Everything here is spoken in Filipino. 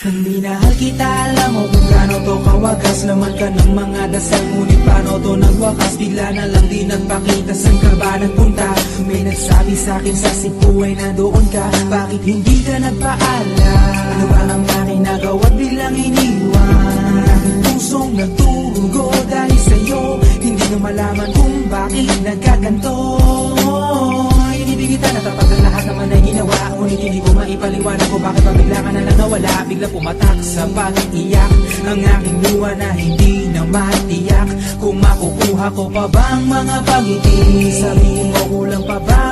Hindi na kita, alam mo kung gaano to kawagas. Laman ka ng mga dasal, ngunit paano to nagwakas? Bigla na lang di nagpakita, saan ka ba nagpunta? May nagsabi sa'kin sa Cebu ay nandoon ka. Bakit hindi ka nagpaalam? Ano ba ang aking nagawa't biglang iniwan? Aking pusong nagtugo dahil sa'yo, hindi na malaman kung bakit nagkaganto. Inibig kita na tapat ang lahat naman ay ginawa, ngunit hindi ko maipaliwanag ko bakit pa bigla ka na lang nawala. Bigla pumatak sa pag-iiyak ang aking luha na hindi na matiyak kung makukuha ko pa bang mga pag-ibig. Sabihin mo kulang pa ba